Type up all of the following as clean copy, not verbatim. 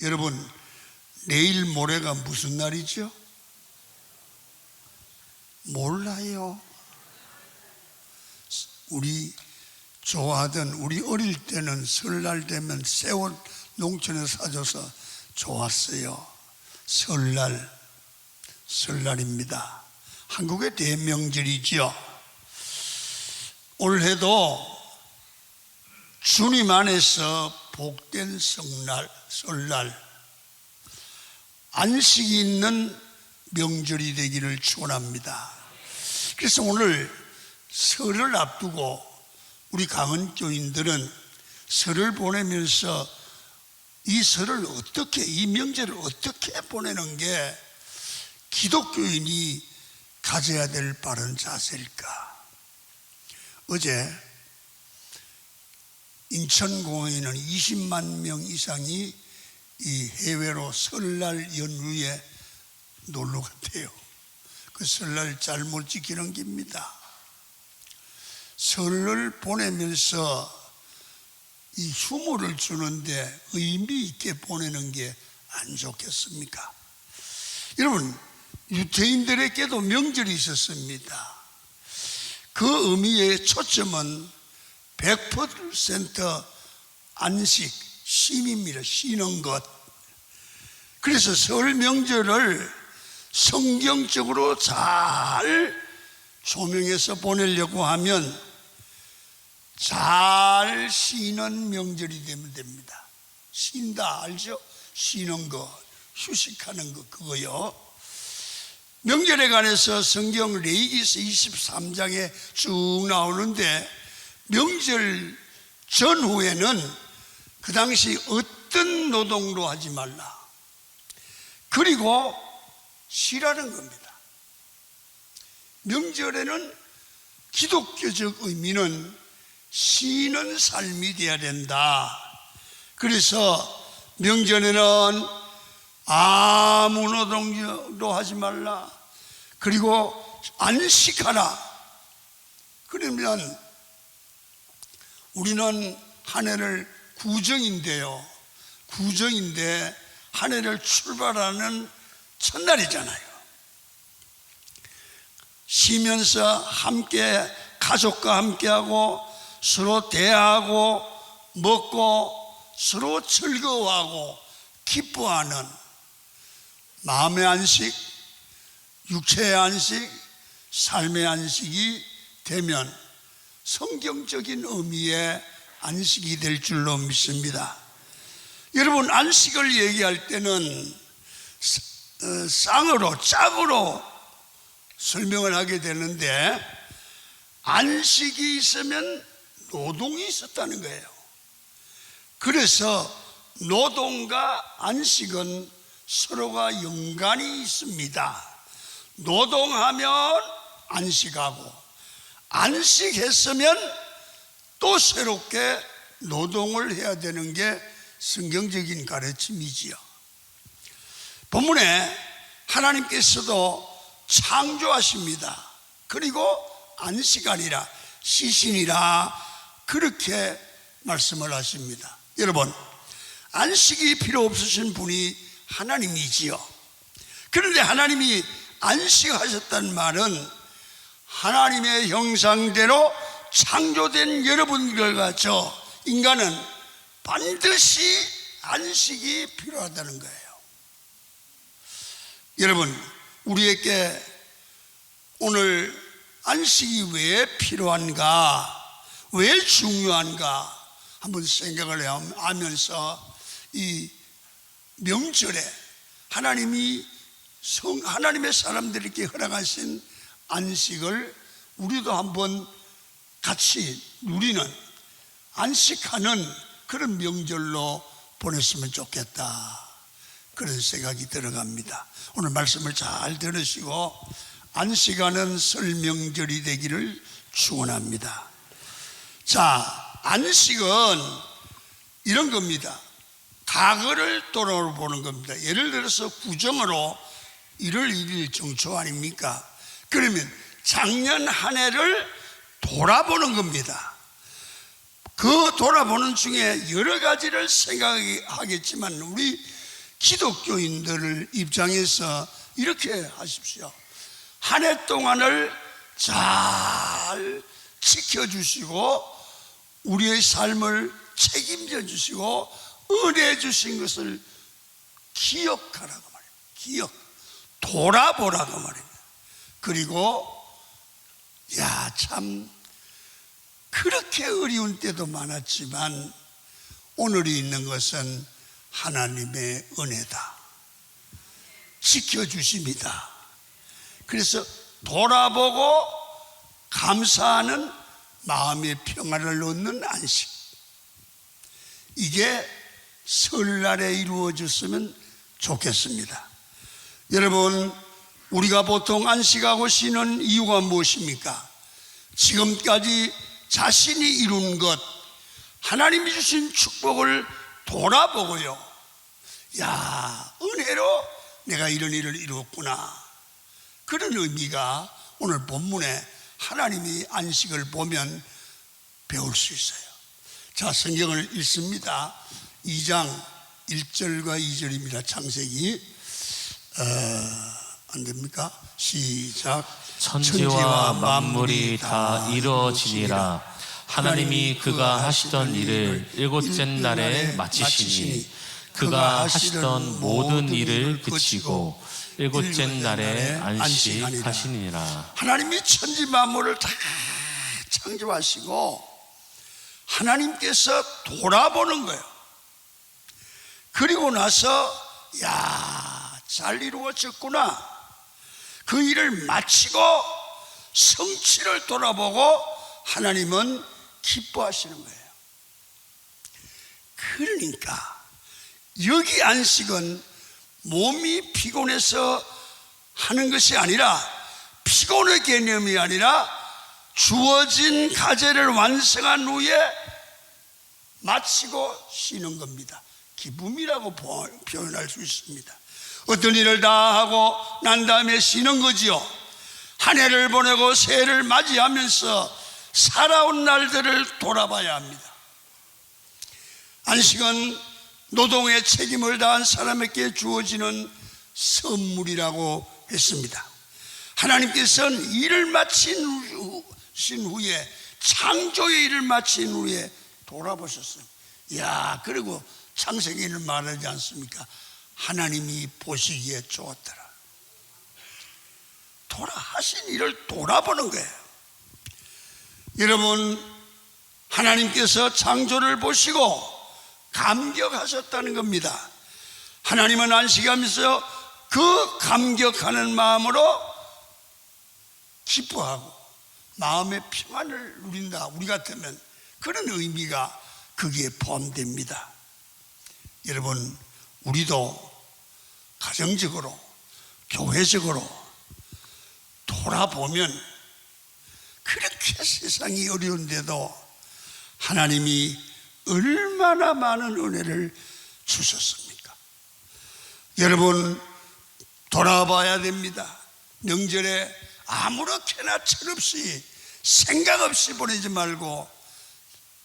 여러분, 내일 모레가 무슨 날이죠? 몰라요. 우리 좋아하던, 우리 어릴 때는 설날 되면 새옷 농촌에 사줘서 좋았어요. 설날입니다. 한국의 대명절이죠. 올해도 주님 안에서 복된 설날, 안식이 있는 명절이 되기를 축원합니다. 그래서 오늘 설을 앞두고 우리 강원교인들은 설을 보내면서 이 설을 어떻게, 이 명절을 어떻게 보내는 게 기독교인이 가져야 될 바른 자세일까? 어제 인천공항에는 20만 명 이상이 이 해외로 설날 연휴에 놀러 갔대요. 그 설날 잘못 지키는 겁니다. 설을 보내면서 이 휴무를 주는데 의미 있게 보내는 게 안 좋겠습니까? 여러분, 유태인들에게도 명절이 있었습니다. 그 의미의 초점은 100% 안식, 쉼입니다. 쉬는 것. 그래서 설 명절을 성경적으로 잘 조명해서 보내려고 하면 잘 쉬는 명절이 되면 됩니다. 쉰다 알죠? 쉬는 것, 휴식하는 것, 그거요. 명절에 관해서 성경 레위기서 23장에 쭉 나오는데, 명절 전후에는 그 당시 어떤 노동도 하지 말라, 그리고 쉬라는 겁니다. 명절에는 기독교적 의미는 쉬는 삶이 되어야 된다. 그래서 명절에는 아무 노동도 하지 말라, 그리고 안식하라. 그러면 우리는 한 해를 구정인데요, 구정인데 한 해를 출발하는 첫날이잖아요. 쉬면서 함께, 가족과 함께하고 서로 대화하고 먹고 서로 즐거워하고 기뻐하는 마음의 안식, 육체의 안식, 삶의 안식이 되면 성경적인 의미의 안식이 될 줄로 믿습니다. 여러분, 안식을 얘기할 때는 짝으로 설명을 하게 되는데, 안식이 있으면 노동이 있었다는 거예요. 그래서 노동과 안식은 서로가 연관이 있습니다. 노동하면 안식하고, 안식했으면 또 새롭게 노동을 해야 되는 게 성경적인 가르침이지요. 본문에 하나님께서도 창조하십니다. 그리고 안식하니라, 쉬시니라, 그렇게 말씀을 하십니다. 여러분, 안식이 필요 없으신 분이 하나님이지요. 그런데 하나님이 안식하셨다는 말은 하나님의 형상대로 창조된 여러분들과 저 인간은 반드시 안식이 필요하다는 거예요. 여러분, 우리에게 오늘 안식이 왜 필요한가, 왜 중요한가 한번 생각을 하면서 이 명절에 하나님의 사람들에게 허락하신 안식을 우리도 한번 같이 누리는, 안식하는 그런 명절로 보냈으면 좋겠다, 그런 생각이 들어갑니다. 오늘 말씀을 잘 들으시고 안식하는 설 명절이 되기를 축원합니다. 자, 안식은 이런 겁니다. 과거를 돌아보는 겁니다. 예를 들어서 구정으로 1월 1일 정초 아닙니까? 그러면 작년 한 해를 돌아보는 겁니다. 그 돌아보는 중에 여러 가지를 생각하겠지만 우리 기독교인들 입장에서 이렇게 하십시오. 한 해 동안을 잘 지켜주시고 우리의 삶을 책임져 주시고 은혜 주신 것을 기억하라고 말입니다. 기억, 돌아보라고 말입니다. 그리고 참 그렇게 어려운 때도 많았지만 오늘이 있는 것은 하나님의 은혜다, 지켜주십니다. 그래서 돌아보고 감사하는 마음의 평안을 얻는 안식, 이게 설날에 이루어졌으면 좋겠습니다. 여러분, 우리가 보통 안식하고 쉬는 이유가 무엇입니까? 지금까지 자신이 이룬 것, 하나님이 주신 축복을 돌아보고요, 은혜로 내가 이런 일을 이루었구나, 그런 의미가 오늘 본문에 하나님이 안식을 보면 배울 수 있어요. 자, 성경을 읽습니다. 2장 1절과 2절입니다. 창세기 안 됩니까? 시작. 천지와 만물이 다 이루어지니라. 하나님이 그가 하시던 일을 일곱째 날에 마치시니 그가 하시던 모든 일을 그치고 일곱째 날에 안식하시니라. 하나님이 천지 만물을 다 창조하시고 하나님께서 돌아보는 거예요. 그리고 나서 잘 이루어졌구나, 그 일을 마치고 성취를 돌아보고 하나님은 기뻐하시는 거예요. 그러니까 여기 안식은 몸이 피곤해서 하는 것이 아니라, 피곤의 개념이 아니라 주어진 과제를 완성한 후에 마치고 쉬는 겁니다. 기쁨이라고 표현할 수 있습니다. 어떤 일을 다 하고 난 다음에 쉬는 거지요. 한 해를 보내고 새해를 맞이하면서 살아온 날들을 돌아봐야 합니다. 안식은 노동의 책임을 다한 사람에게 주어지는 선물이라고 했습니다. 하나님께서는 일을 마친 후에, 창조의 일을 마친 후에 돌아보셨어요. 그리고 창세기는 말하지 않습니까? 하나님이 보시기에 좋았더라. 하신 일을 돌아보는 거예요. 여러분, 하나님께서 창조를 보시고 감격하셨다는 겁니다. 하나님은 안식하면서 그 감격하는 마음으로 기뻐하고 마음의 평안을 누린다. 우리 같으면 그런 의미가 거기에 포함됩니다. 여러분, 우리도 가정적으로, 교회적으로 돌아보면 그렇게 세상이 어려운데도 하나님이 얼마나 많은 은혜를 주셨습니까? 여러분, 돌아봐야 됩니다. 명절에 아무렇게나 철없이 생각 없이 보내지 말고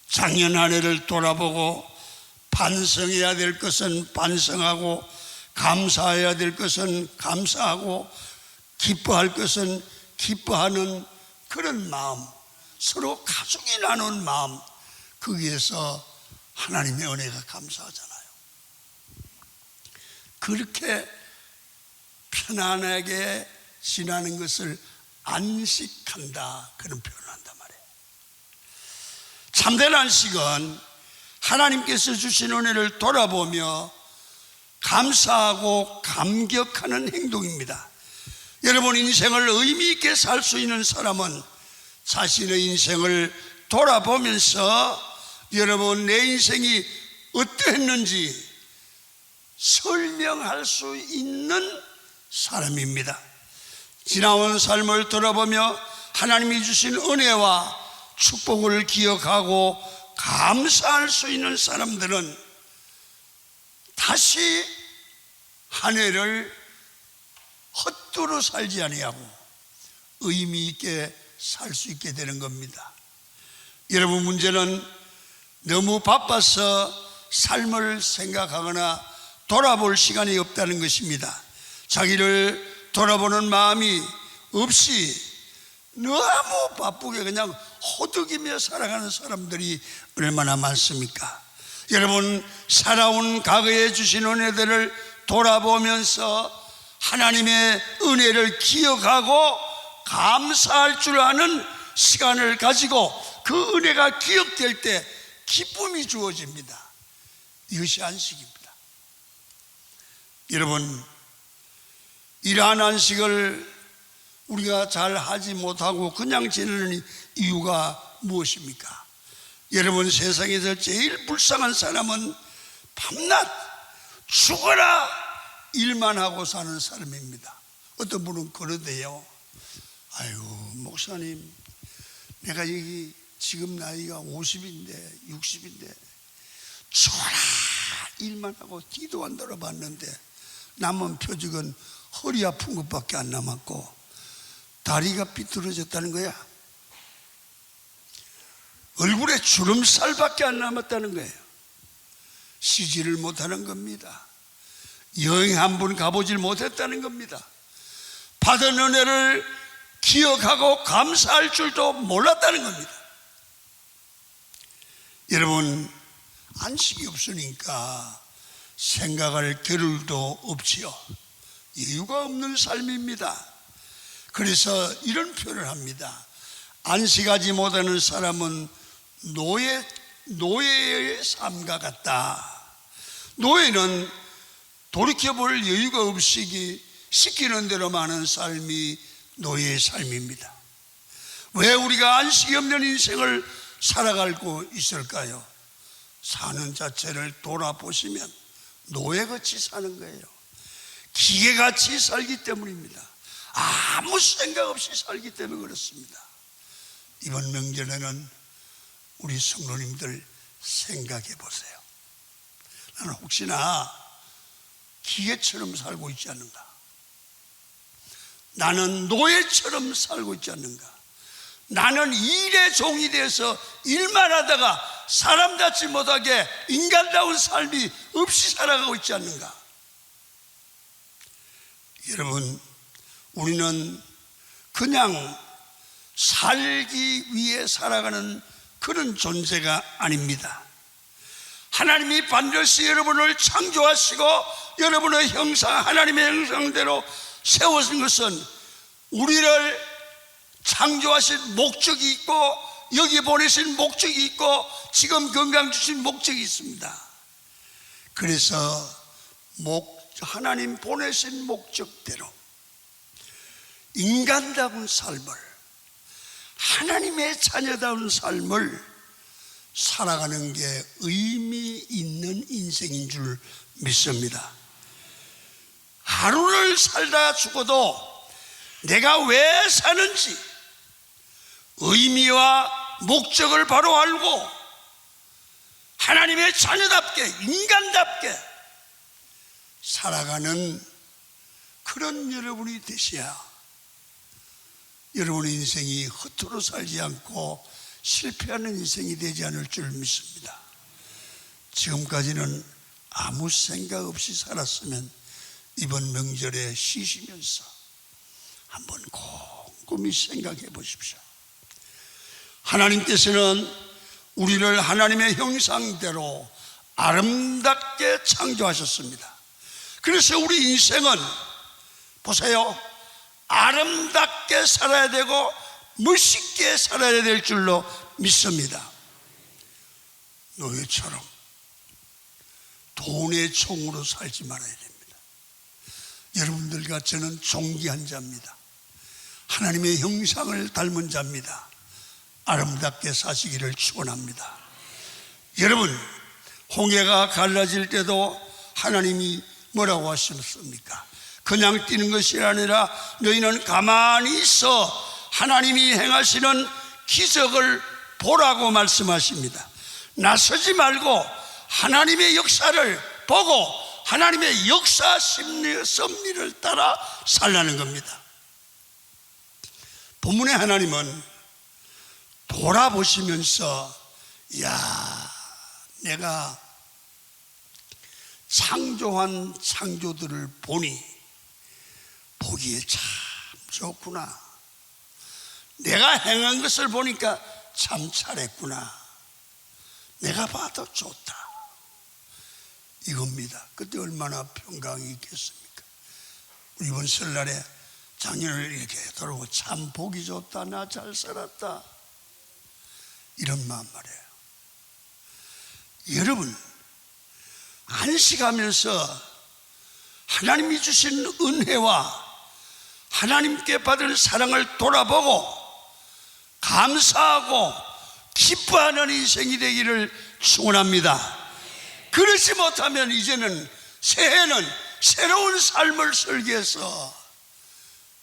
작년 한 해를 돌아보고 반성해야 될 것은 반성하고 감사해야 될 것은 감사하고 기뻐할 것은 기뻐하는 그런 마음, 서로 가족이 나눈 마음, 거기에서 하나님의 은혜가 감사하잖아요. 그렇게 편안하게 지나는 것을 안식한다, 그런 표현을 한단 말이에요. 참된 안식은 하나님께서 주신 은혜를 돌아보며 감사하고 감격하는 행동입니다. 여러분, 인생을 의미 있게 살 수 있는 사람은 자신의 인생을 돌아보면서 여러분, 내 인생이 어떠했는지 설명할 수 있는 사람입니다. 지나온 삶을 돌아보며 하나님이 주신 은혜와 축복을 기억하고 감사할 수 있는 사람들은 다시 한 해를 헛되이 살지 아니하고 의미 있게 살 수 있게 되는 겁니다. 여러분, 문제는 너무 바빠서 삶을 생각하거나 돌아볼 시간이 없다는 것입니다. 자기를 돌아보는 마음이 없이 너무 바쁘게 그냥 호득이며 살아가는 사람들이 얼마나 많습니까? 여러분, 살아온 과거에 주신 은혜들을 돌아보면서 하나님의 은혜를 기억하고 감사할 줄 아는 시간을 가지고 그 은혜가 기억될 때 기쁨이 주어집니다. 이것이 안식입니다. 여러분, 이러한 안식을 우리가 잘 하지 못하고 그냥 지내는 이유가 무엇입니까? 여러분, 세상에서 제일 불쌍한 사람은 밤낮 죽어라 일만 하고 사는 사람입니다. 어떤 분은 그러대요. 아유, 목사님, 내가 여기 지금 나이가 50인데 60인데 죽어라 일만 하고 뒤도 안 돌아봤는데 남은 표적은 허리 아픈 것밖에 안 남았고 다리가 삐뚤어졌다는 거야. 얼굴에 주름살밖에 안 남았다는 거예요. 쉬지를 못하는 겁니다. 여행 한 번 가보질 못했다는 겁니다. 받은 은혜를 기억하고 감사할 줄도 몰랐다는 겁니다. 여러분, 안식이 없으니까 생각할 겨를도 없지요. 여유가 없는 삶입니다. 그래서 이런 표현을 합니다. 안식하지 못하는 사람은 노예의 삶과 같다. 노예는 돌이켜볼 여유가 없이 시키는 대로 많은 삶이 노예의 삶입니다. 왜 우리가 안식이 없는 인생을 살아가고 있을까요? 사는 자체를 돌아보시면 노예같이 사는 거예요. 기계같이 살기 때문입니다. 아무 생각 없이 살기 때문에 그렇습니다. 이번 명절에는 우리 성도님들 생각해 보세요. 나는 혹시나 기계처럼 살고 있지 않는가? 나는 노예처럼 살고 있지 않는가? 나는 일의 종이 돼서 일만 하다가 사람답지 못하게 인간다운 삶이 없이 살아가고 있지 않는가? 여러분, 우리는 그냥 살기 위해 살아가는 그런 존재가 아닙니다. 하나님이 반드시 여러분을 창조하시고 여러분의 형상, 하나님의 형상대로 세우신 것은 우리를 창조하신 목적이 있고 여기 보내신 목적이 있고 지금 건강 주신 목적이 있습니다. 그래서 하나님 보내신 목적대로 인간다운 삶을, 하나님의 자녀다운 삶을 살아가는 게 의미 있는 인생인 줄 믿습니다. 하루를 살다 죽어도 내가 왜 사는지 의미와 목적을 바로 알고 하나님의 자녀답게 인간답게 살아가는 그런 여러분이 되셔야 여러분의 인생이 허투루 살지 않고 실패하는 인생이 되지 않을 줄 믿습니다. 지금까지는 아무 생각 없이 살았으면 이번 명절에 쉬시면서 한번 곰곰이 생각해 보십시오. 하나님께서는 우리를 하나님의 형상대로 아름답게 창조하셨습니다. 그래서 우리 인생은 보세요, 아름답게 살아야 되고 멋있게 살아야 될 줄로 믿습니다. 노예처럼 돈의 종으로 살지 말아야 됩니다. 여러분들과 저는 존귀한 자입니다. 하나님의 형상을 닮은 자입니다. 아름답게 사시기를 축원합니다. 여러분, 홍해가 갈라질 때도 하나님이 뭐라고 하셨습니까? 그냥 뛰는 것이 아니라 너희는 가만히 있어 하나님이 행하시는 기적을 보라고 말씀하십니다. 나서지 말고 하나님의 역사를 보고 하나님의 역사 섭리를 따라 살라는 겁니다. 본문의 하나님은 돌아보시면서 야, 내가 창조한 창조들을 보니 보기에 참 좋구나. 내가 행한 것을 보니까 참 잘했구나. 내가 봐도 좋다. 이겁니다. 그때 얼마나 평강이 있겠습니까? 우리 이번 설날에 작년을 이렇게 돌아오고 참 보기 좋다. 나 잘 살았다. 이런 마음 말이에요. 여러분, 안식하면서 하나님이 주신 은혜와 하나님께 받은 사랑을 돌아보고 감사하고 기뻐하는 인생이 되기를 축원합니다. 그렇지 못하면 이제는 새해는 새로운 삶을 설계해서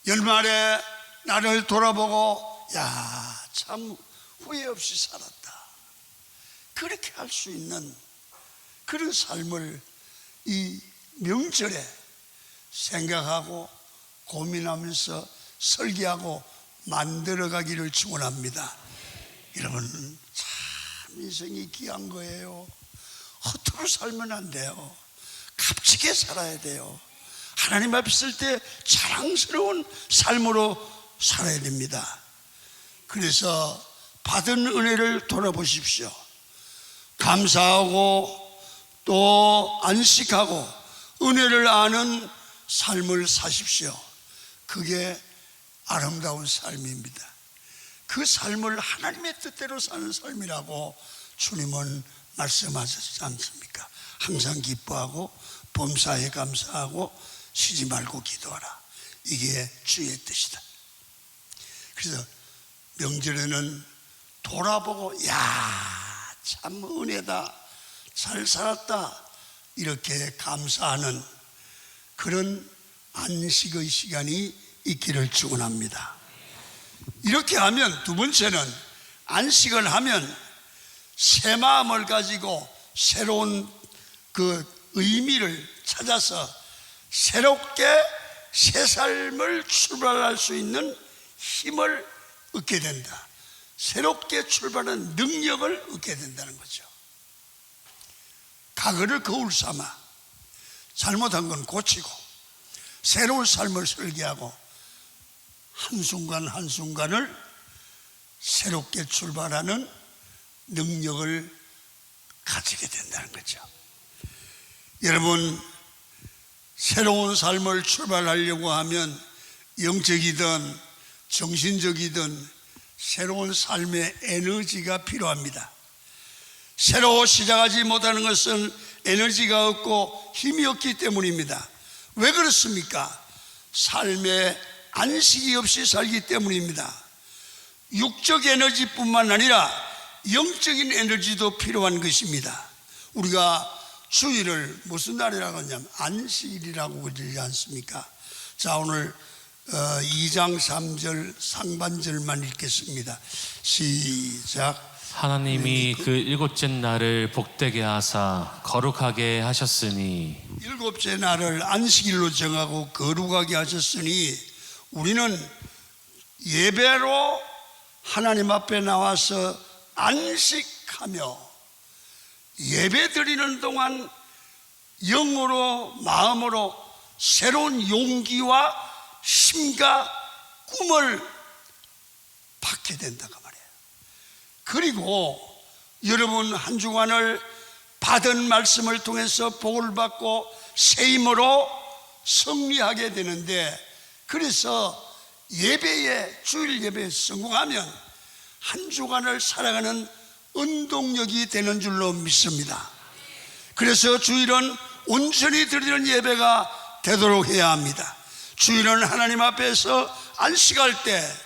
연말에 나를 돌아보고 야, 참 후회 없이 살았다. 그렇게 할 수 있는 그런 삶을 이 명절에 생각하고 고민하면서 설계하고 만들어가기를 축원합니다. 여러분, 참 인생이 귀한 거예요. 허투루 살면 안 돼요. 값지게 살아야 돼요. 하나님 앞에 있을 때 자랑스러운 삶으로 살아야 됩니다. 그래서 받은 은혜를 돌아보십시오. 감사하고 또 안식하고 은혜를 아는 삶을 사십시오. 그게 아름다운 삶입니다. 그 삶을 하나님의 뜻대로 사는 삶이라고 주님은 말씀하셨지 않습니까? 항상 기뻐하고 범사에 감사하고 쉬지 말고 기도하라. 이게 주의 뜻이다. 그래서 명절에는 돌아보고 야, 참 은혜다, 잘 살았다, 이렇게 감사하는 그런 안식의 시간이 있기를 축원합니다. 이렇게 하면 두 번째는 안식을 하면 새 마음을 가지고 새로운 그 의미를 찾아서 새롭게 새 삶을 출발할 수 있는 힘을 얻게 된다. 새롭게 출발하는 능력을 얻게 된다는 거죠. 과거를 거울 삼아 잘못한 건 고치고 새로운 삶을 설계하고 한순간 한순간을 새롭게 출발하는 능력을 가지게 된다는 거죠. 여러분, 새로운 삶을 출발하려고 하면 영적이든 정신적이든 새로운 삶의 에너지가 필요합니다. 새로 시작하지 못하는 것은 에너지가 없고 힘이 없기 때문입니다. 왜 그렇습니까? 삶에 안식이 없이 살기 때문입니다. 육적 에너지뿐만 아니라 영적인 에너지도 필요한 것입니다. 우리가 주일을 무슨 날이라고 하냐면 안식일이라고 그러지 않습니까? 자, 오늘 2장 3절 상반절만 읽겠습니다. 시작. 하나님이 그 일곱째 날을 복되게 하사 거룩하게 하셨으니 일곱째 날을 안식일로 정하고 거룩하게 하셨으니 우리는 예배로 하나님 앞에 나와서 안식하며 예배 드리는 동안 영으로 마음으로 새로운 용기와 힘과 꿈을 받게 된다고 말해요. 그리고 여러분 한 주간을 받은 말씀을 통해서 복을 받고 새 힘으로 승리하게 되는데, 그래서 예배에 주일 예배에 성공하면 한 주간을 살아가는 운동력이 되는 줄로 믿습니다. 그래서 주일은 온전히 드리는 예배가 되도록 해야 합니다. 주일은 하나님 앞에서 안식할 때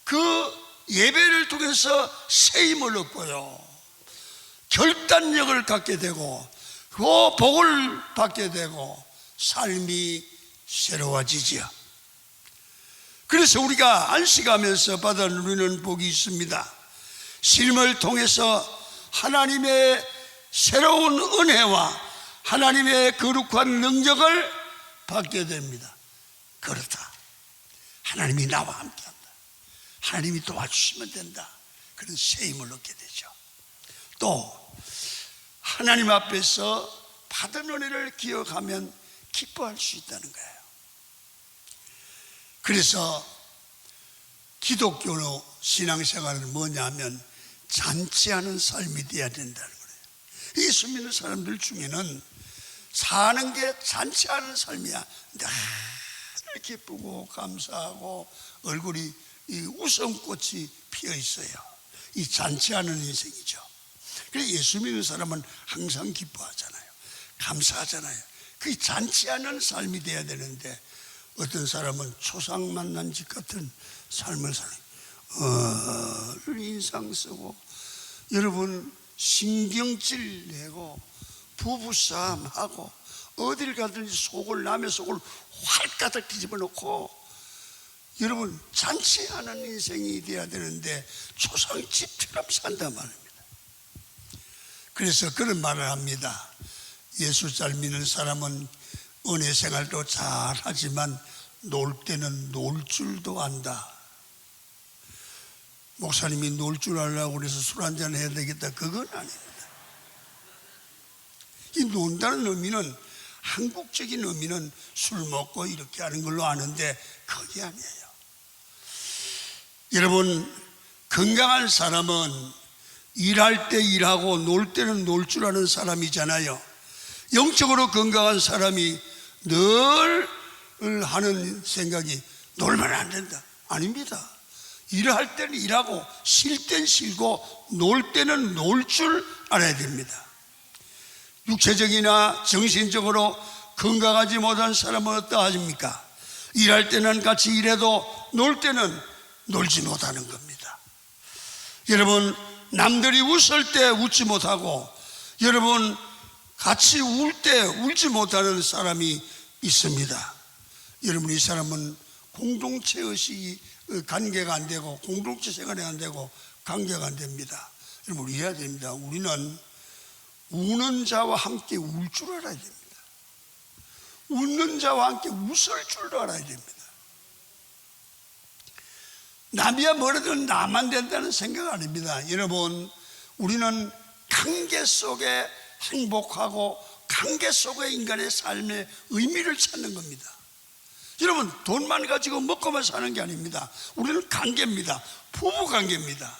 그 예배를 통해서 새 힘을 얻고요, 결단력을 갖게 되고 그 복을 받게 되고 삶이 새로워지지요. 그래서 우리가 안식하면서 받아 누리는 복이 있습니다. 삶을 통해서 하나님의 새로운 은혜와 하나님의 거룩한 능력을 받게 됩니다. 그렇다, 하나님이 나와 함께한다, 하나님이 도와주시면 된다, 그런 새 힘을 얻게 되죠. 또 하나님 앞에서 받은 은혜를 기억하면 기뻐할 수 있다는 거예요. 그래서 기독교 신앙생활은 뭐냐면 잔치하는 삶이 되어야 된다는 거예요. 예수 믿는 사람들 중에는 사는 게 잔치하는 삶이야. 늘 기쁘고 감사하고 얼굴이 이 웃음꽃이 피어 있어요. 이 잔치하는 인생이죠. 그래서 예수 믿는 사람은 항상 기뻐하잖아요. 감사하잖아요. 그게 잔치하는 삶이 돼야 되는데 어떤 사람은 초상 만난 집 같은 삶을 사는 인상 쓰고 여러분 신경질 내고 부부싸움하고 어딜 가든지 속을 남의 속을 활가닥 뒤집어 놓고 여러분 잔치하는 인생이 돼야 되는데 초상집처럼 산단 말입니다. 그래서 그런 말을 합니다. 예수 잘 믿는 사람은 은혜 생활도 잘 하지만 놀 때는 놀 줄도 안다. 목사님이 놀 줄 알라고 그래서 술 한잔 해야 되겠다, 그건 아닙니다. 이 논다는 의미는 한국적인 의미는 술 먹고 이렇게 하는 걸로 아는데 그게 아니에요. 여러분 건강한 사람은 일할 때 일하고 놀 때는 놀 줄 아는 사람이잖아요. 영적으로 건강한 사람이 늘 하는 생각이 놀면 안 된다, 아닙니다. 일할 때는 일하고 쉴 땐 쉬고 놀 때는 놀 줄 알아야 됩니다. 육체적이나 정신적으로 건강하지 못한 사람은 어떠하십니까? 일할 때는 같이 일해도 놀 때는 놀지 못하는 겁니다. 여러분 남들이 웃을 때 웃지 못하고 여러분 같이 울 때 울지 못하는 사람이 있습니다. 여러분 이 사람은 공동체 의식이 관계가 안 되고 공동체 생활이 안 되고 관계가 안 됩니다. 여러분 이해해야 됩니다. 우리는 우는 자와 함께 울 줄 알아야 됩니다. 웃는 자와 함께 웃을 줄도 알아야 됩니다. 남이야 뭐라든 나만 된다는 생각 아닙니다. 여러분 우리는 관계 속에 행복하고 관계 속에 인간의 삶의 의미를 찾는 겁니다. 여러분 돈만 가지고 먹고만 사는 게 아닙니다. 우리는 관계입니다. 부부 관계입니다.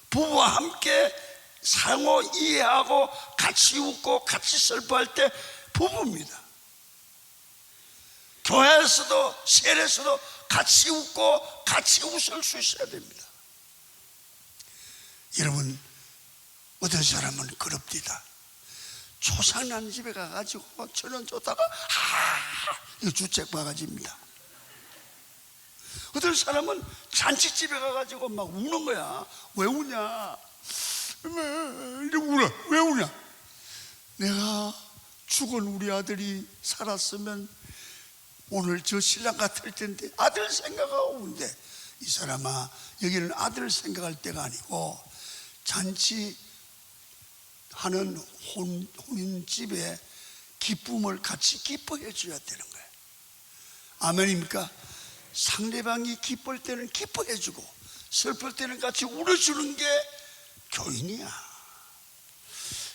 부부와 함께 상호 이해하고 같이 웃고 같이 슬퍼할 때 부부입니다. 교회에서도 세례에서도 같이 웃고 같이 웃을 수 있어야 됩니다. 여러분 어떤 사람은 그럽디다. 초상난 집에 가가지고 천원 줬다가 이거 주책 바가지입니다. 어떤 사람은 잔치집에 가가지고 막 우는 거야. 왜 우냐? 이렇게 울어. 왜 우냐? 내가 죽은 우리 아들이 살았으면 오늘 저 신랑 같을 텐데 아들 생각하고 우는데 이 사람아 여기는 아들 생각할 때가 아니고 잔치하는 혼인집에 기쁨을 같이 기뻐해 줘야 되는 거예요. 아멘입니까? 상대방이 기쁠 때는 기뻐해 주고 슬플 때는 같이 울어주는 게 교인이야.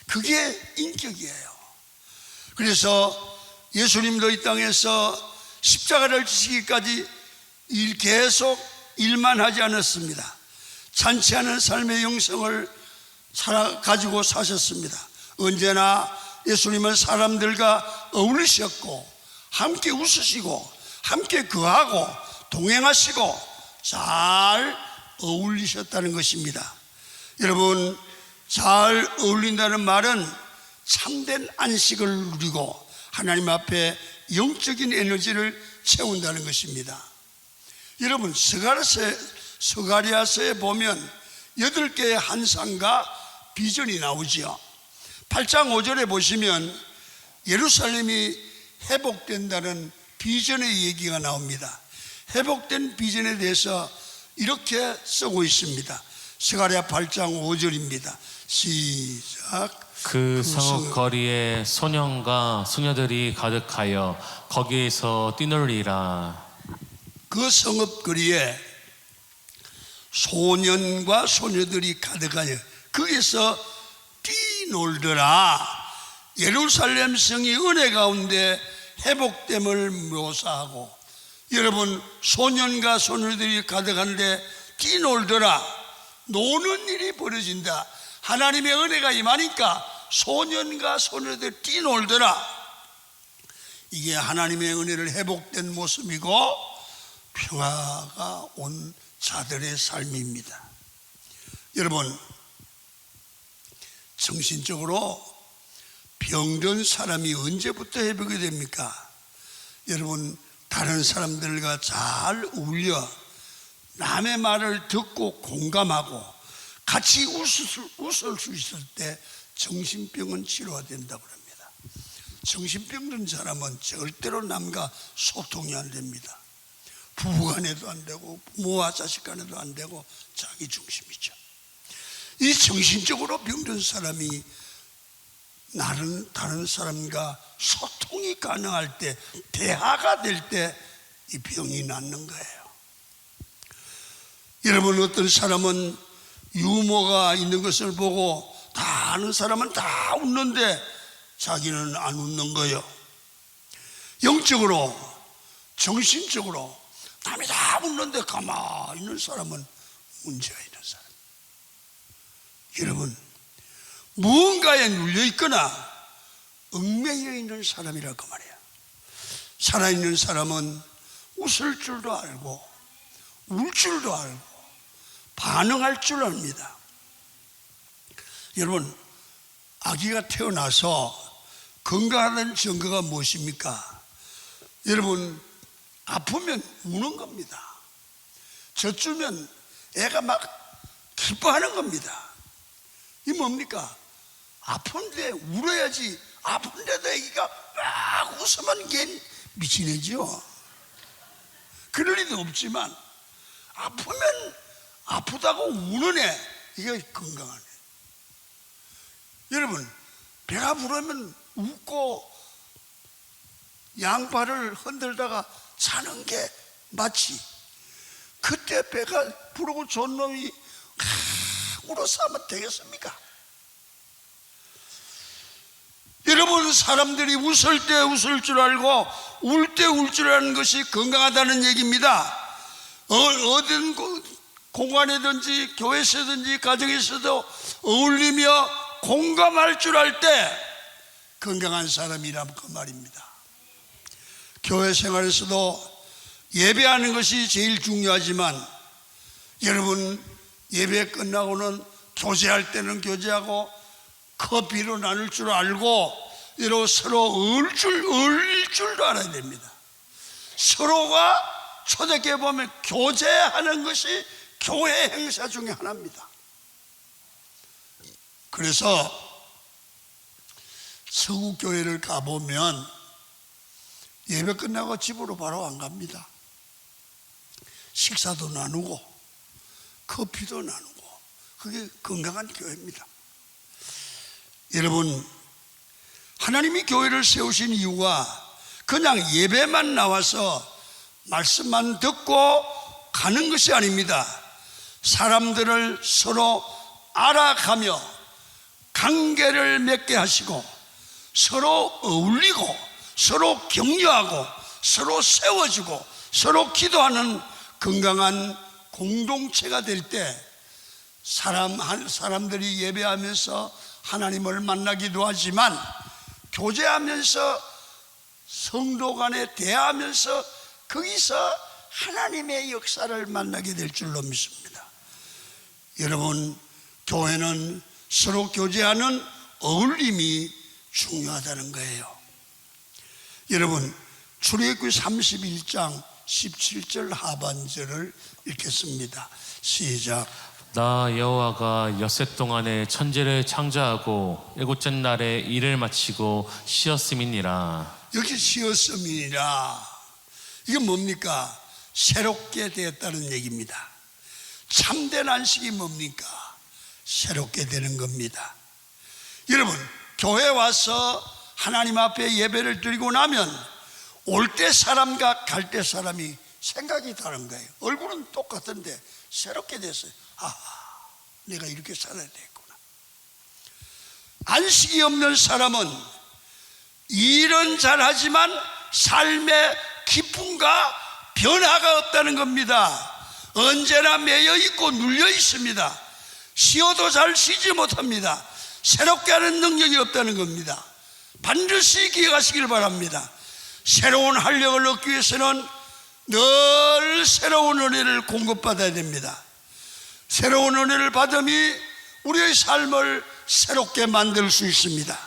그게 인격이에요. 그래서 예수님도 이 땅에서 십자가를 지시기까지 계속 일만 하지 않았습니다. 잔치하는 삶의 영성을 가지고 사셨습니다. 언제나 예수님은 사람들과 어울리셨고 함께 웃으시고 함께 거하고 동행하시고 잘 어울리셨다는 것입니다. 여러분 잘 어울린다는 말은 참된 안식을 누리고 하나님 앞에 영적인 에너지를 채운다는 것입니다. 여러분 스가랴서에 보면 8개의 환상과 비전이 나오지요. 8장 5절에 보시면 예루살렘이 회복된다는 비전의 얘기가 나옵니다. 회복된 비전에 대해서 이렇게 쓰고 있습니다. 스가랴 8장 5절입니다. 시작. 그 성읍 거리에 소년과 소녀들이 가득하여 거기에서 뛰놀리라. 그 성읍 거리에 소년과 소녀들이 가득하여 거기서 뛰놀더라. 예루살렘 성이 은혜 가운데 회복됨을 묘사하고, 여러분 소년과 소녀들이 가득한데 뛰놀더라. 노는 일이 벌어진다. 하나님의 은혜가 임하니까 소년과 소녀들 뛰놀더라. 이게 하나님의 은혜를 회복된 모습이고 평화가 온 자들의 삶입니다. 여러분, 정신적으로 병든 사람이 언제부터 회복이 됩니까? 여러분, 다른 사람들과 잘 어울려 남의 말을 듣고 공감하고 같이 웃을 수 있을 때 정신병은 치료가 된다고 합니다. 정신병 든 사람은 절대로 남과 소통이 안 됩니다. 부부간에도 안 되고 부모와 자식 간에도 안 되고 자기 중심이죠. 이 정신적으로 병든 사람이 다른 사람과 소통이 가능할 때, 대화가 될 때 이 병이 낫는 거예요. 여러분, 어떤 사람은 유머가 있는 것을 보고 다 아는 사람은 다 웃는데 자기는 안 웃는 거예요. 영적으로, 정신적으로 남이 다 웃는데 가만히 있는 사람은 문제가 있는 사람. 여러분, 무언가에 눌려 있거나 얽매여 있는 사람이라고 말해요. 살아있는 사람은 웃을 줄도 알고 울 줄도 알고 반응할 줄 압니다. 여러분, 아기가 태어나서 건강하다는 증거가 무엇입니까? 여러분, 아프면 우는 겁니다. 젖주면 애가 막 기뻐하는 겁니다. 이 뭡니까? 아픈데 울어야지. 아픈데도 애기가 막 웃으면 걔 미치네죠. 그럴 리도 없지만 아프면 아프다고 우는 애, 이게 건강한 애. 여러분, 배가 부르면 웃고 양발을 흔들다가 자는 게 마치, 그때 배가 부르고 존 놈이 울어서 하면 되겠습니까? 여러분, 사람들이 웃을 때 웃을 줄 알고 울 때 울 줄 아는 것이 건강하다는 얘기입니다. 어떤 공간이든지 교회에서든지 가정에서도 어울리며 공감할 줄 알 때 건강한 사람이란 그 말입니다. 교회 생활에서도 예배하는 것이 제일 중요하지만, 여러분, 예배 끝나고는 교제할 때는 교제하고 커피로 나눌 줄 알고 이러고 서로 어울릴 줄도 알아야 됩니다. 서로가 초대교회 보면 교제하는 것이 교회 행사 중에 하나입니다. 그래서 서구교회를 가보면 예배 끝나고 집으로 바로 안 갑니다. 식사도 나누고 커피도 나누고, 그게 건강한 교회입니다. 여러분, 하나님이 교회를 세우신 이유가 그냥 예배만 나와서 말씀만 듣고 가는 것이 아닙니다. 사람들을 서로 알아가며 관계를 맺게 하시고 서로 어울리고 서로 격려하고 서로 세워주고 서로 기도하는 건강한 공동체가 될 때 사람들이 예배하면서 하나님을 만나기도 하지만 교제하면서 성도 간에 대하면서 거기서 하나님의 역사를 만나게 될 줄로 믿습니다. 여러분, 교회는 서로 교제하는 어울림이 중요하다는 거예요. 여러분, 출애굽기 31장 17절 하반절을 읽겠습니다. 시작. 나 여호와가 엿새 동안에 천지를 창조하고 일곱째 날에 일을 마치고 쉬었음이니라. 여기 쉬었음이니라. 이게 뭡니까? 새롭게 되었다는 얘기입니다. 참된 안식이 뭡니까? 새롭게 되는 겁니다. 여러분, 교회 와서 하나님 앞에 예배를 드리고 나면 올 때 사람과 갈 때 사람이 생각이 다른 거예요. 얼굴은 똑같은데 새롭게 됐어요. 아, 내가 이렇게 살아야 되겠구나. 안식이 없는 사람은 일은 잘하지만 삶의 기쁨과 변화가 없다는 겁니다. 언제나 매여 있고 눌려 있습니다. 쉬어도 잘 쉬지 못합니다. 새롭게 하는 능력이 없다는 겁니다. 반드시 기억하시길 바랍니다. 새로운 활력을 얻기 위해서는 늘 새로운 은혜를 공급받아야 됩니다. 새로운 은혜를 받음이 우리의 삶을 새롭게 만들 수 있습니다.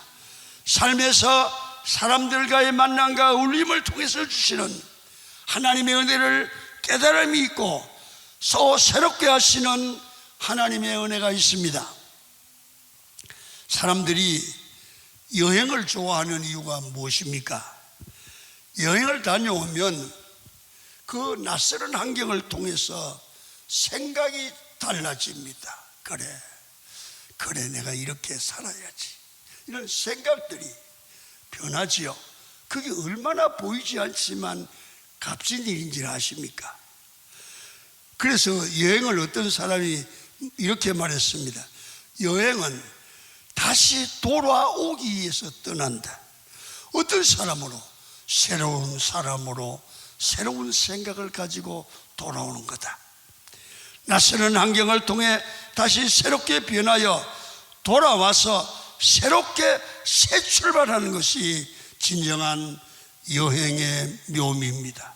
삶에서 사람들과의 만남과 어울림을 통해서 주시는 하나님의 은혜를 깨달음이 있고 또 새롭게 하시는 하나님의 은혜가 있습니다. 사람들이 여행을 좋아하는 이유가 무엇입니까? 여행을 다녀오면 그 낯설은 환경을 통해서 생각이 달라집니다. 그래 내가 이렇게 살아야지, 이런 생각들이 변하지요. 그게 얼마나 보이지 않지만 값진 일인지 아십니까? 그래서 여행을 어떤 사람이 이렇게 말했습니다. 여행은 다시 돌아오기 위해서 떠난다. 어떤 사람으로? 새로운 사람으로 새로운 생각을 가지고 돌아오는 거다. 낯서는 환경을 통해 다시 새롭게 변하여 돌아와서 새롭게 새 출발하는 것이 진정한 여행의 묘미입니다.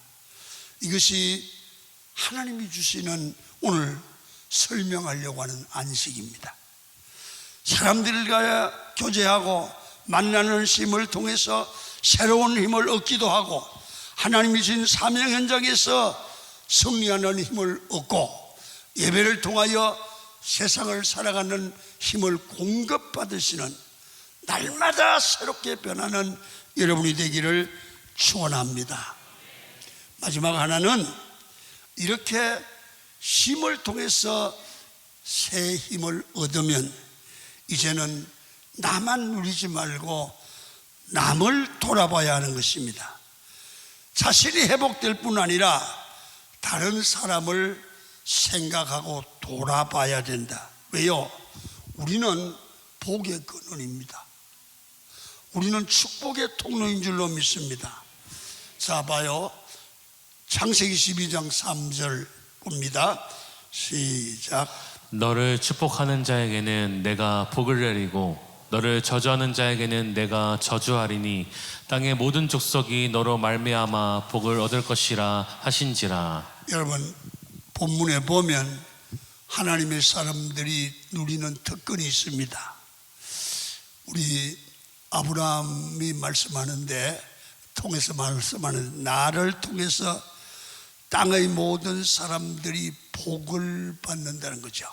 이것이 하나님이 주시는 오늘 설명하려고 하는 안식입니다. 사람들과 교제하고 만나는 힘을 통해서 새로운 힘을 얻기도 하고 하나님이 주신 사명 현장에서 승리하는 힘을 얻고 예배를 통하여 세상을 살아가는 힘을 공급받으시는 날마다 새롭게 변하는 여러분이 되기를 축원합니다. 마지막 하나는 이렇게 힘을 통해서 새 힘을 얻으면 이제는 나만 누리지 말고 남을 돌아봐야 하는 것입니다. 자신이 회복될 뿐 아니라 다른 사람을 생각하고 돌아봐야 된다. 왜요? 우리는 복의 근원입니다. 우리는 축복의 통로인 줄로 믿습니다. 자, 봐요. 창세기 12장 3절 봅니다. 시작. 너를 축복하는 자에게는 내가 복을 내리고 너를 저주하는 자에게는 내가 저주하리니 땅의 모든 족속이 너로 말미암아 복을 얻을 것이라 하신지라. 여러분, 본문에 보면 하나님의 사람들이 누리는 특권이 있습니다. 우리 아브라함이 통해서 말씀하는 나를 통해서 땅의 모든 사람들이 복을 받는다는 거죠.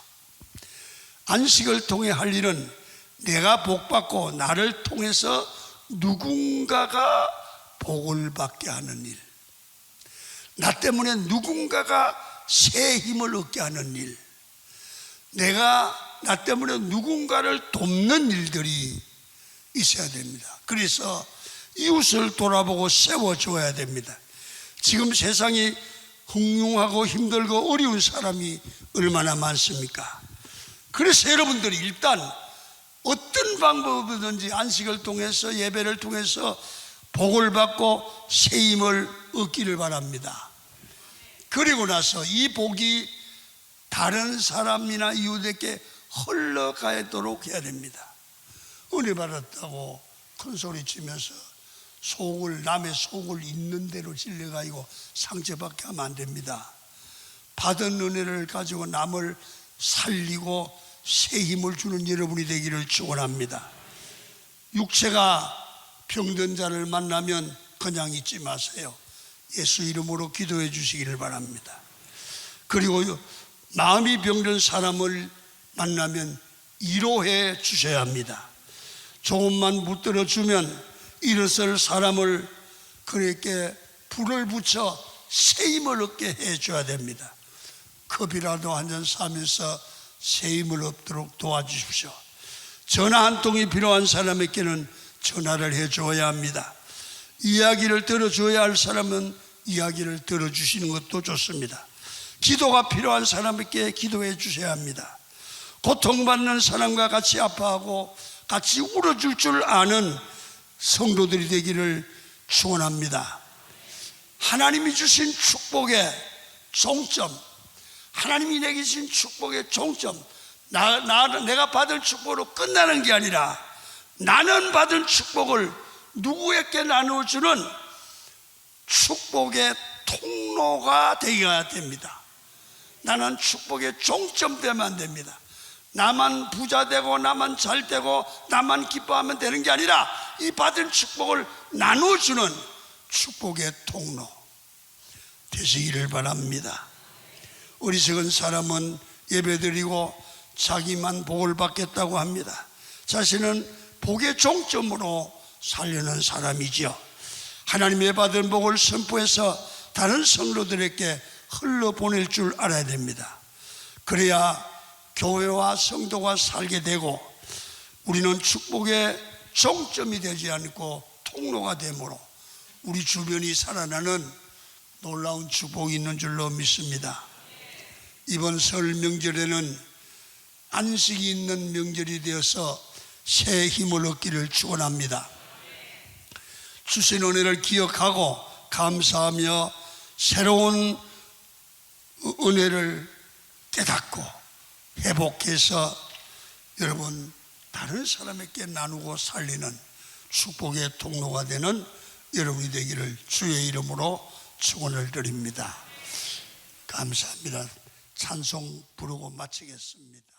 안식을 통해 할 일은 내가 복받고 나를 통해서 누군가가 복을 받게 하는 일, 나 때문에 누군가가 새 힘을 얻게 하는 일, 나 때문에 누군가를 돕는 일들이 있어야 됩니다. 그래서 이웃을 돌아보고 세워줘야 됩니다. 지금 세상이 흉흉하고 힘들고 어려운 사람이 얼마나 많습니까? 그래서 여러분들이 일단 어떤 방법이든지 안식을 통해서 예배를 통해서 복을 받고 새 힘을 얻기를 바랍니다. 그리고 나서 이 복이 다른 사람이나 이웃에게 흘러가도록 해야 됩니다. 은혜 받았다고 큰 소리 치면서 남의 속을 있는 대로 질려가지고 상처받게 하면 안 됩니다. 받은 은혜를 가지고 남을 살리고 새 힘을 주는 여러분이 되기를 축원합니다. 육체가 병든 자를 만나면 그냥 잊지 마세요. 예수 이름으로 기도해 주시기를 바랍니다. 그리고 마음이 병든 사람을 만나면 위로해 주셔야 합니다. 조금만 붙들어 주면 일어설 사람을 그에게 불을 붙여 새 힘을 얻게 해줘야 됩니다. 컵이라도 한 잔 사면서 새 힘을 얻도록 도와주십시오. 전화 한 통이 필요한 사람에게는 전화를 해줘야 합니다. 이야기를 들어줘야 할 사람은 이야기를 들어주시는 것도 좋습니다. 기도가 필요한 사람에게 기도해 주셔야 합니다. 고통받는 사람과 같이 아파하고 같이 울어줄 줄 아는 성도들이 되기를 축원합니다. 하나님이 주신 축복의 종점, 하나님이 내게 주신 축복의 종점, 내가 받은 축복으로 끝나는 게 아니라 나는 받은 축복을 누구에게 나누어주는 축복의 통로가 되어야 됩니다. 나는 축복의 종점 되면 안 됩니다. 나만 부자 되고 나만 잘 되고 나만 기뻐하면 되는 게 아니라 이 받은 축복을 나눠주는 축복의 통로 되시기를 바랍니다. 어리석은 사람은 예배드리고 자기만 복을 받겠다고 합니다. 자신은 복의 종점으로 살려는 사람이죠. 하나님의 받은 복을 선포해서 다른 성도들에게 흘러보낼 줄 알아야 됩니다. 그래야 교회와 성도가 살게 되고 우리는 축복의 종점이 되지 않고 통로가 되므로 우리 주변이 살아나는 놀라운 축복이 있는 줄로 믿습니다. 이번 설 명절에는 안식이 있는 명절이 되어서 새 힘을 얻기를 축원합니다. 주신 은혜를 기억하고 감사하며 새로운 은혜를 깨닫고 회복해서 여러분 다른 사람에게 나누고 살리는 축복의 통로가 되는 여러분이 되기를 주의 이름으로 축원을 드립니다. 감사합니다. 찬송 부르고 마치겠습니다.